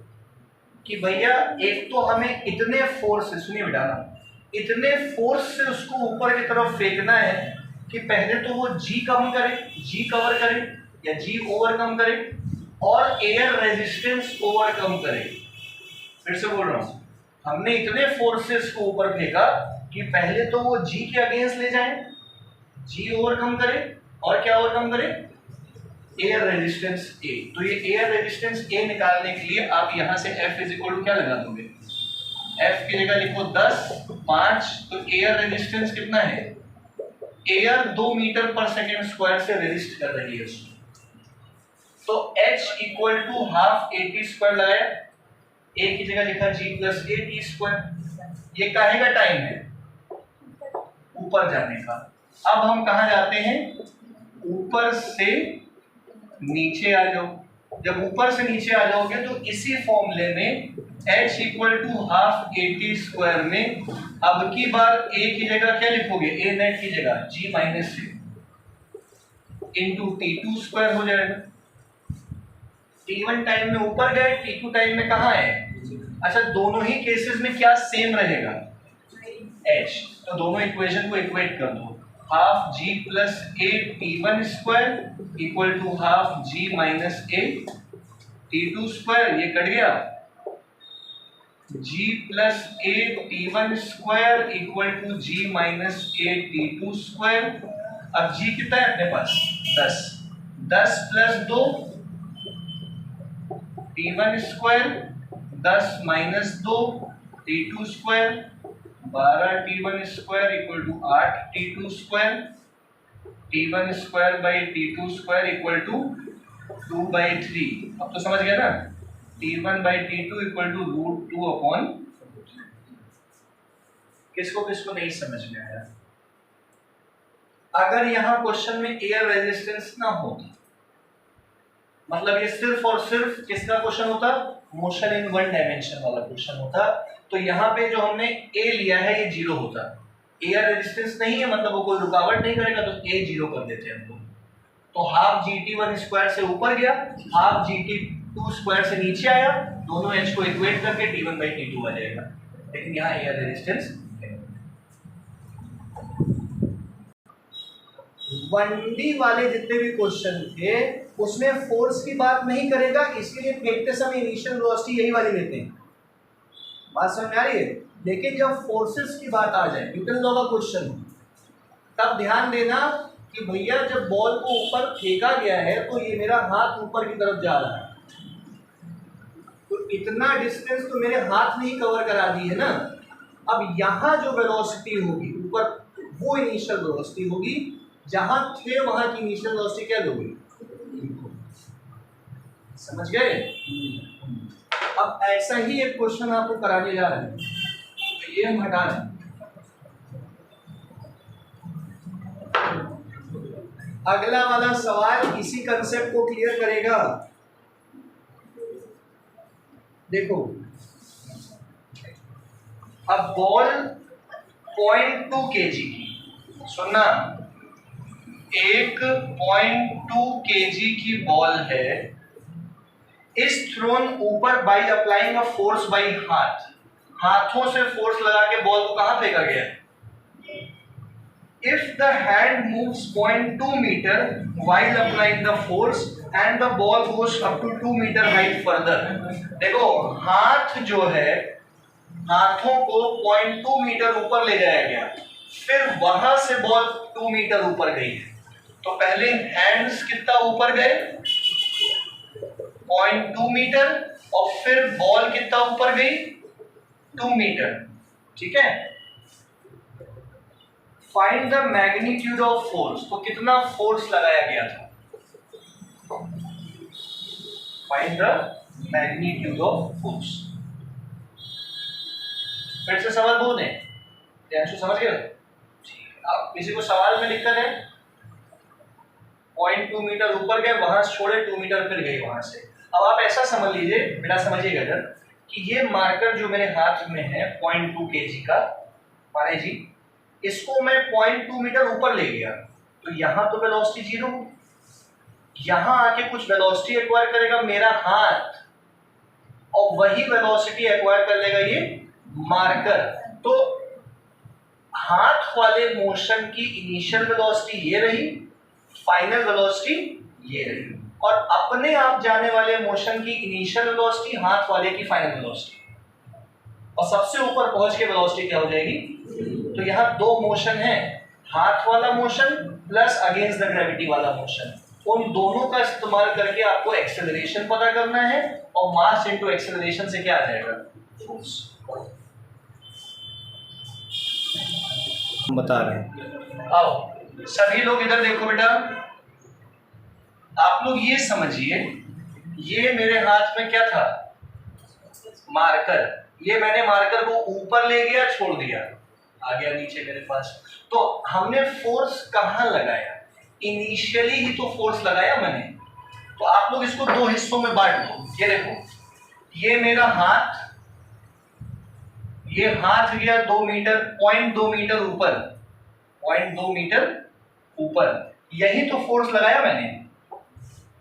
कि भैया एक तो हमें इतने फोर्स से, सुनिए बेटा ना, इतने फोर्स से उसको ऊपर की तरफ फेंकना है कि पहले तो वो G कम करे, G कवर करे या G ओवरकम करे और एयर रेजिस्टेंस ओवरकम करे। फिर से बोल रहा हूं, हमने इतने फोर्सेस को ऊपर फेंका कि पहले तो वो G के अगेंस्ट ले जाए, G ओवरकम करे और क्या ओवरकम करे, एयर रेजिस्टेंस A। तो ये एयर रेजिस्टेंस A निकालने के लिए आप यहां से F इज इक्वल टू क्या लगा दोगे, F की जगह लिखो 10, 5, तो एयर रेजिस्टेंस कितना है, एयर 2 मीटर पर सेकेंड स्क्वायर से रेजिस्ट कर रही है उसको, तो H equal to half AT square लगाया, A की जगह लिखा G प्लस AT स्क्वायर। ये काहे का टाइम है, ऊपर जाने का। अब हम कहा जाते हैं, ऊपर से नीचे आ जाओ। जब ऊपर से नीचे आ जाओगे तो इसी फॉर्मूले में H equal to half AT square में अब की बार A की जगह क्या लिखोगे, A नेट की जगह G minus A into T2 square हो जाएगा। T1 टाइम में ऊपर गए, T2 टाइम में कहाँ है, अच्छा दोनों ही केसेस में क्या सेम रहेगा, H, तो दोनों इक्वेशन को इक्वेट कर दो, half G plus A T1 square equal to half G minus A T2 square, ये कट गया, G plus A T1 square equal to G minus A T2 square. अब G कितना है अपने पास, 10, 10 plus 2 T1 square, 10 minus 2 T2 square, 12 T1 square equal to 8 T2 square, T1 square by T2 square equal to 2/3। अब तो समझ गया ना, T1 by T2 equal to √2 upon, किसको किसको नहीं समझ में आया? अगर यहां क्वेश्चन में एयर रेजिस्टेंस ना होता, मतलब ये सिर्फ और सिर्फ किसका क्वेश्चन होता, मोशन इन वन डायमेंशन वाला क्वेश्चन होता, तो यहाँ पे जो हमने A लिया है ये 0 होता, एयर रेजिस्टेंस नहीं है मतलब वो कोई रुकावट नहीं करेगा, तो A 0 कर देते हैं हम लोग। तो हाफ GT1 स्क्वायर से ऊपर गया, हाफ GT2 स्क्वायर से नीचे आया, दोनों H को इक्वेट करके T1 बाई T2 आ जाएगा, लेकिन यहाँ एयर रेजिस्टेंस 1D वाले जितने भी क्वेश्चन थे उसमें फोर्स की बात नहीं करेगा, इसलिए फेंकते समय इनिशियल वेलोसिटी यही वाली लेते हैं, बात समझ में आ रही है। लेकिन जब फोर्सेस की बात आ जाए, न्यूटन लॉ का क्वेश्चन, तब ध्यान देना कि भैया जब बॉल को ऊपर फेंका गया है तो ये मेरा हाथ ऊपर की तरफ जा रहा है, तो इतना डिस्टेंस तो मेरे हाथ ने ही कवर करा दी है ना। अब यहाँ जो वेलोसिटी होगी ऊपर, वो इनिशियल वेलोसिटी होगी, जहां थे वहां की इनिशियल वेलोसिटी क्या होगी, समझ गए? अब ऐसा ही एक क्वेश्चन आपको कराने जा रहे हैं, तो ये हम हटा दें। अगला वाला सवाल इसी कंसेप्ट को क्लियर करेगा। देखो, अब बॉल 0.2 kg की, सुनना, 1.2 kg की बॉल है, इस थ्रोन ऊपर by applying a force by हाथ, हाथों से फोर्स लगा के बॉल को कहां फेंका गया। If the hand moves 0.2 metre while applying the force and the ball goes up to 2 meter height further। देखो हाथ जो है, हाथों को 0.2 मीटर ऊपर ले जाया गया, फिर वहां से बॉल 2 मीटर ऊपर गई है, तो पहले हैंड्स कितना ऊपर गए, 0.2 मीटर, और फिर बॉल कितना ऊपर गई, 2 मीटर, ठीक है। Find the magnitude of force, तो कितना फोर्स लगाया गया था। Find the magnitude of force. फिर से सवाल बोल दें, समझ गए। अब किसी को सवाल में दिक्कत है, 0.2 मीटर ऊपर गए, वहां से छोड़े 2 मीटर फिर गए वहां से। अब आप ऐसा समझ लीजिए, बेटा समझिएगा इधर, कि ये मार्कर जो मेरे हाथ में है 0.2 kg का, माने जी इसको मैं 0.2 मीटर ऊपर ले गया, तो यहां तो वेलोसिटी 0, यहां आके कुछ वेलोसिटी एक्वायर करेगा मेरा हाथ, और वही वेलोसिटी एक्वायर कर लेगा ये मार्कर। तो हाथ वाले मोशन की इनिशियल वेलोसिटी ये रही, फाइनल वेलोसिटी ये रही, और अपने आप जाने वाले मोशन की इनिशियल वेलोसिटी हाथ वाले की फाइनल वेलोसिटी, और सबसे ऊपर पहुंच के वेलोसिटी क्या हो जाएगी। तो यहाँ दो मोशन है, हाथ वाला motion plus against the gravity वाला मोशन, उन दोनों का इस्तेमाल करके आपको एक्सेलरेशन पता करना है, और मास इनटू एक्सेलरेशन से क्या आ जाएगा, फोर्स। बता रहे हैं। आओ सभी लोग इधर देखो बेटा, आप लोग ये समझिए, ये मेरे हाथ में क्या था, मार्कर, ये मैंने मार्कर को ऊपर ले गया, छोड़ दिया, आ गया नीचे मेरे पास। तो हमने फोर्स कहाँ लगाया, इनिशियली ही तो फोर्स लगाया मैंने। तो आप लोग इसको दो हिस्सों में बांट दो। ये देखो, ये मेरा हाथ, ये हाथ गया 2 मीटर, 0.2 मीटर ऊपर, 0.2 मीटर ऊपर, यही तो फोर्स लगाया मैंने।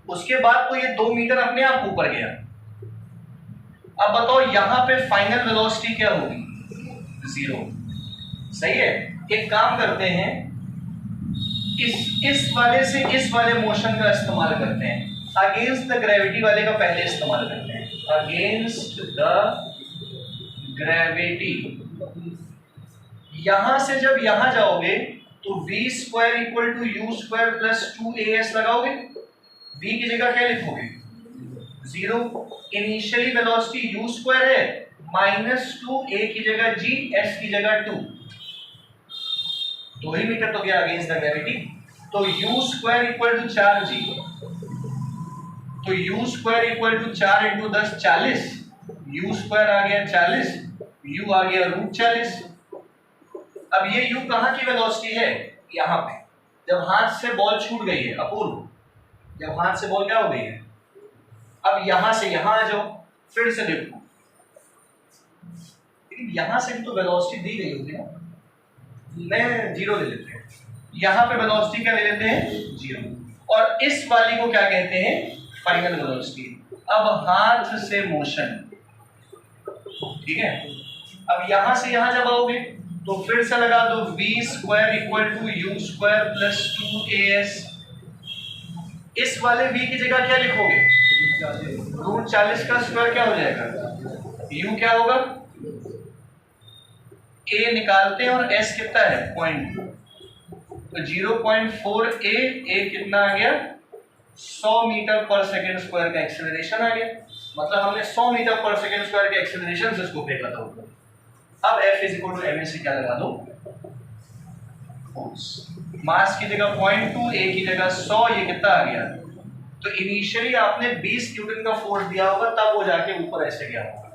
उसके बाद तो ये 2 मीटर अपने आप ऊपर गया। अब बताओ यहां पे फाइनल वेलोसिटी क्या होगी, 0। सही है। एक काम करते हैं, इस वाले से इस वाले मोशन का इस्तेमाल करते हैं, अगेंस्ट द ग्रेविटी वाले का पहले इस्तेमाल करते हैं। अगेंस्ट द ग्रेविटी, यहां से जब यहां जाओगे तो v square equal to u square plus 2as लगाओगे। v की जगह क्या लिखोगे, 0। इनिशियली वेलोसिटी u स्क्वायर है, -2, a की जगह g, s की जगह 2, 2 ही मीटर तो गया अगेंस्ट द ग्रेविटी। तो u square equal to 4g, तो u square equal to 4 × 10 40, u square आ गया 40, u आ गया √40। अब ये u कहां की वेलोसिटी है, यहां पे। जब हाथ से बॉल छूट गई है, अपूर्व, जब हाथ से बॉल क्या हो गई है, अब यहां से यहां आ जाओ, फिर से देखो, लेकिन यहां से भी तो वेलोसिटी दी गई होगी ना, मैं 0 ले लेते हैं, यहां पे वेलोसिटी क्या ले लेते हैं, 0, और इस वाली को क्या कहते हैं, फाइनल वेलोसिटी। अब हाथ से मोशन, ठीक है। अब यहां से यहां जब आओगे तो फिर से लगा दो, v square equal to u square plus 2as। इस वाले v की जगह क्या लिखोगे, √40 का स्क्वायर क्या हो जाएगा, u क्या होगा, a निकालते हैं, और s कितना है 0.2, तो 0.4 a कितना आ गया, 100 मीटर पर सेकेंड स्क्वायर का एक्सेलरेशन आ गया। मतलब हमने 100 मीटर पर सेकेंड स्क्वायर के एक्सेलरेशन से इसको फेंका था ऊपर। अब F = ma से क्या लगा दो, फोर्स। मास की जगह 0.2, a की जगह 100, ये कितना आ गया। तो इनिशियली आपने 20 न्यूटन का फोर्स दिया होगा, तब वो जाके ऊपर ऐसे गया होगा।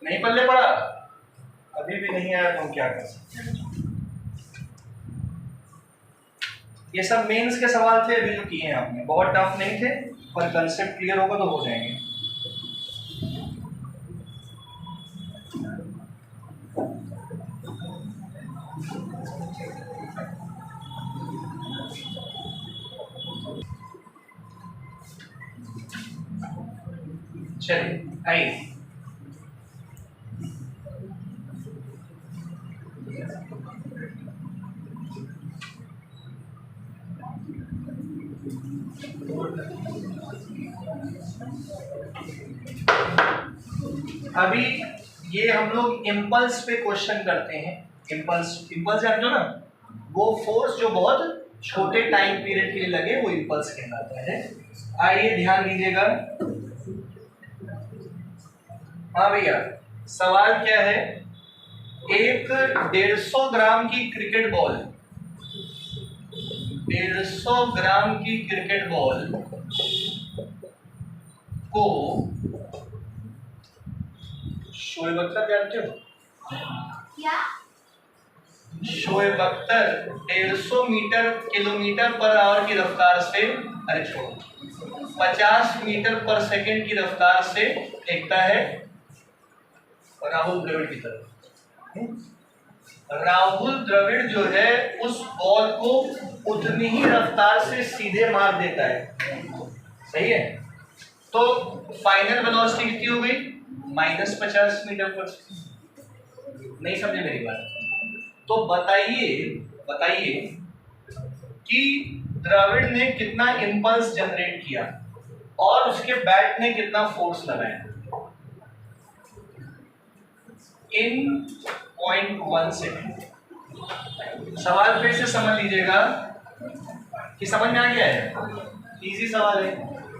नहीं पल्ले पड़ा, अभी भी नहीं आया, तो हम क्या कर सकते हैं। ये सब मेंस के सवाल थे अभी जो किए हैं आपने, बहुत टफ नहीं थे, पर कंसेप्ट क्लियर होगा तो हो जाएंगे। चलिए आइए, अभी ये हम लोग इम्पल्स पे क्वेश्चन करते हैं। इम्पल्स जानते हो ना, वो फोर्स जो बहुत छोटे टाइम पीरियड के लिए लगे, वो इम्पल्स कहलाता है। आइए ध्यान दीजिएगा। हाँ भैया, सवाल क्या है, एक 150 ग्राम की क्रिकेट बॉल, 150 ग्राम की क्रिकेट बॉल को शोएब अख्तर जानते हो? क्या? Shoaib Akhtar 150 kilometre per hour की रफ्तार से, अरे छोड़ो, 50 मीटर पर सेकंड की रफ्तार से फेंकता है राहुल द्रविड़ की तरफ। राहुल द्रविड़ जो है उस बॉल को उतनी ही रफ्तार से सीधे मार देता है, सही है? तो फाइनल वेलोसिटी कितनी हो गई? -50 मीटर पर सेकंड। नहीं समझे मेरी बात? तो बताइए कि द्रविड़ ने कितना इंपल्स जनरेट किया और उसके बैट ने कितना फोर्स लगाया इन 0.1 सेकेंड। सवाल फिर से समझ लीजिएगा कि समझ में आ गया है, इजी सवाल है।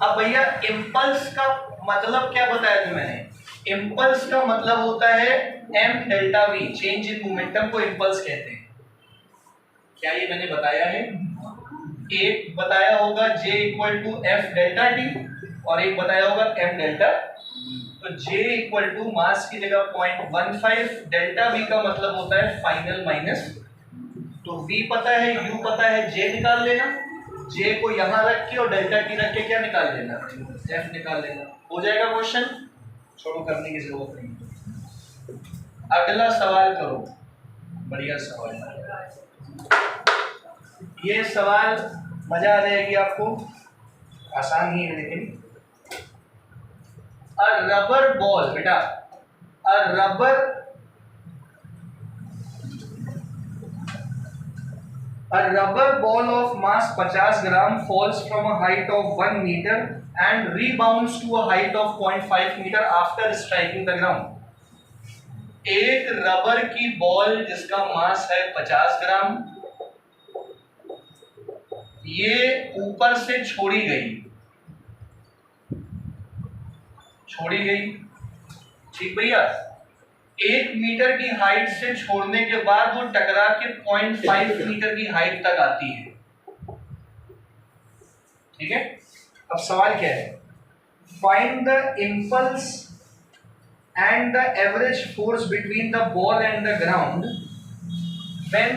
अब भैया इम्पल्स का मतलब क्या बताया था मैंने? इम्पल्स का मतलब होता है m delta v, change in momentum को इम्पल्स कहते हैं। क्या ये मैंने बताया है? एक बताया होगा j equal to F delta t और एक बताया होगा m डेल्टा। तो j इक्वल टू मास की जगह 0.15, डेल्टा v का मतलब होता है फाइनल माइनस, तो v पता है, u पता है, j निकाल लेना, j को यहां रख के और डेल्टा टी रख के क्या निकाल लेना? f निकाल लेना। हो जाएगा क्वेश्चन, छोड़ो करने की जरूरत नहीं। अगला सवाल करो, बढ़िया सवाल। ये सवाल मजा आ जाएगी आपको, आसान ही है लेकिन। अ रबर बॉल, बेटा, अ rubber ball of mass 50 gram falls from a height of 1 meter and rebounds to a height of 0.5 meter after striking the ground. एक रबर की बॉल जिसका मास है 50 ग्राम, ये ऊपर से छोड़ी गई, ठीक भैया, 1 मीटर की हाइट से छोड़ने के बाद वो टकरा के 0.5 मीटर की हाइट तक आती है, ठीक है? अब सवाल क्या है? Find the impulse and the average force between the ball and the ground when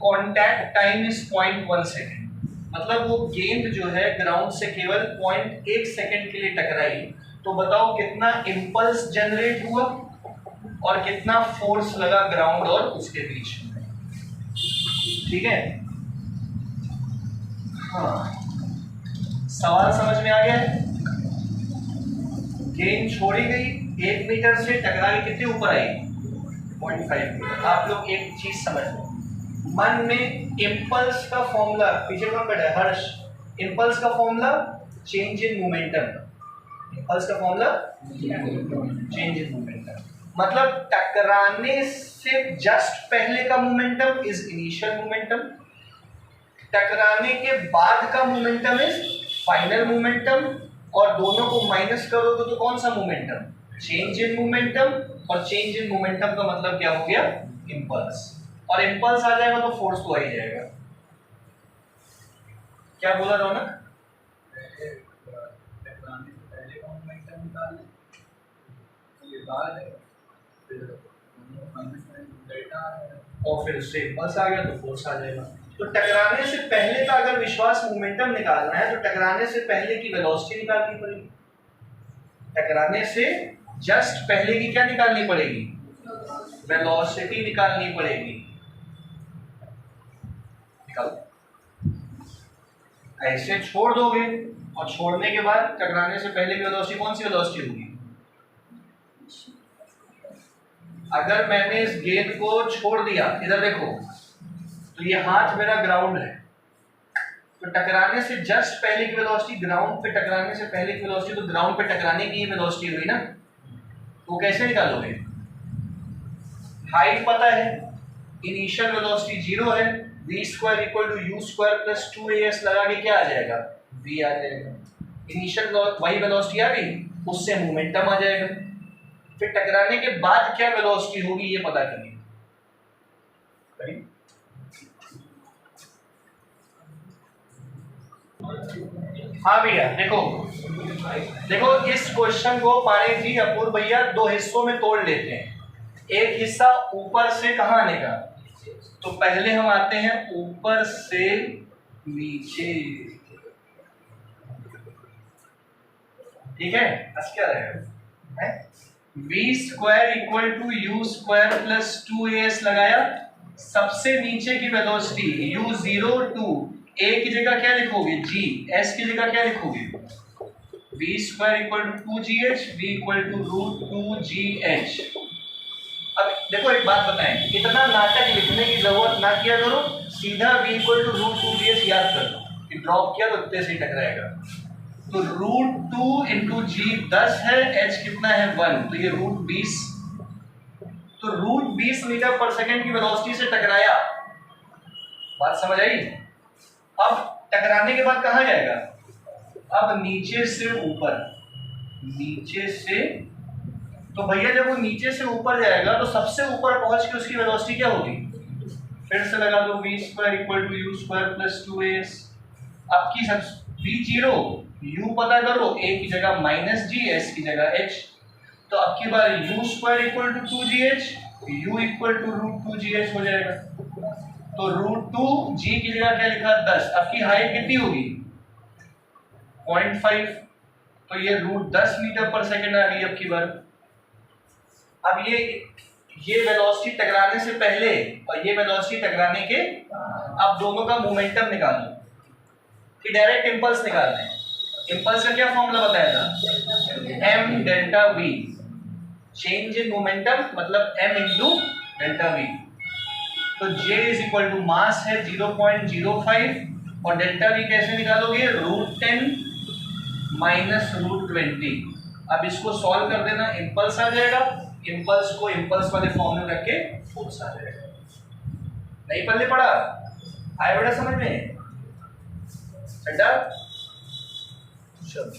contact time is 0.1 second। मतलब वो गेंद जो है ग्राउंड से केवल 0.1 सेकंड के लिए टकराई, तो बताओ कितना इम्पल्स जनरेट हुआ और कितना फोर्स लगा ग्राउंड और उसके बीच में, ठीक है? हाँ, सवाल समझ में आ गया है? गेंद छोड़ी गई, 1 मीटर से टकरा के कितने ऊपर आई? 0.5 मीटर। आप लोग एक चीज समझ लो, मन में इम्पल्स का फॉर्मूला, पीछे कौन बैठा है? हर्ष। इम्पल्स का formula change in momentum. Impulse का फॉर्मूला चेंज इन मोमेंटम, मतलब टकराने से जस्ट पहले का मोमेंटम इज इनिशियल मोमेंटम, टकराने के बाद का मोमेंटम इज फाइनल मोमेंटम, और दोनों को माइनस करोगे तो कौन सा मोमेंटम? Change in momentum. और चेंज इन मोमेंटम का मतलब क्या हो गया? इम्पल्स। और इम्पल्स आ जाएगा तो फोर्स तो आ ही जाएगा। क्या बोला रौनक? और फिर उससे इम्पल्स आ गया तो फोर्स आ जाएगा। तो टकराने से पहले का अगर विश्वास मोमेंटम निकालना है तो टकराने से पहले की वेलोसिटी निकालनी पड़ेगी, टकराने से जस्ट पहले की क्या निकालनी पड़ेगी? वेलोसिटी निकालनी पड़ेगी। निकालो, ऐसे छोड़ दोगे और छोड़ने के बाद टकराने से पहले की वेलोसिटी कौन सी वेलोसिटी होगी? अगर मैंने इस गेंद को छोड़ दिया, इधर देखो, तो ये हाथ मेरा ग्राउंड है, तो टकराने से जस्ट पहले की वेलोसिटी, ग्राउंड पे टकराने से पहले की वेलोसिटी तो ग्राउंड पे टकराने की वेलोसिटी हुई ना, तो कैसे निकालोगे? हाइट पता है, इनिशियल वेलोसिटी 0 है, v square equal to u square plus 2as लगा के क्या आ जाएगा? v आ जाएगा। इनिशियल वही वेलोसिटी आ गई, उससे मोमेंटम आ जाएगा। फिर टकराने के बाद क्या वेलोसिटी होगी ये पता करिए। हाँ भैया देखो देखो, इस क्वेश्चन को पानी जी अपूर्व भैया दो हिस्सों में तोड़ लेते हैं। एक हिस्सा ऊपर से कहाँ आने का, तो पहले हम आते हैं ऊपर से नीचे, ठीक है। आज क्या रहेगा, v square equal to u square plus 2as लगाया, सबसे नीचे की वेलोसिटी u0 टू a की जगह क्या लिखोगे g, s की जगह क्या लिखोगे v square equal to 2gh, v equal to root 2gh। अब देखो एक बात बताएं, इतना नाटक लिखने की जरूरत ना किया करो, सीधा v equal to root 2gh याद कर लो कि ड्रॉप किया तो इतने से ही टकराएगा। तो रूट 2 इंटू जी 10 है, h कितना है 1, तो ये रूट 20, तो रूट 20 मीटर पर सेकेंड की वेलोसिटी से टकराया। बात समझ आई। अब टकराने के बाद कहाँ जाएगा, अब नीचे से ऊपर, नीचे से, तो भैया जब वो नीचे से ऊपर जाएगा तो सबसे ऊपर पहुंच के उसकी वेलोसिटी क्या होगी, फिर से लगा दो v square equal to u square plus 2as। अब की सब v0 u पता करो, a की जगह माइनस g, s की जगह h, तो अब की बार u square equal to 2gh, u equal to root 2gh हो जाएगा। तो रूट 2g की जगह क्या लिखा 10, अब की हाइट कितनी होगी 0.5, तो ये रूट 10 मीटर पर सेकेंड आ गई अब की बार। अब ये वेलोसिटी टकराने से पहले और ये वेलोसिटी टकराने के, अब दोनों का मोमेंटम निकालो कि डायरेक्ट इंपल्स निकालना है। इंपल्स का क्या फॉर्मूला बताया था, m delta v, change in momentum मतलब m इंटू डेल्टा v। तो j is equal to mass है 0.05 और डेल्टा v कैसे निकालोगे, रूट 10 माइनस रूट 20। अब इसको सॉल्व कर देना, इंपल्स आ जाएगा, इंपल्स को इंपल्स वाले फॉर्म में रख के फोर्स आ जाएगा। नहीं पल्ले पड़ा, आया बेटा समझ में, चलो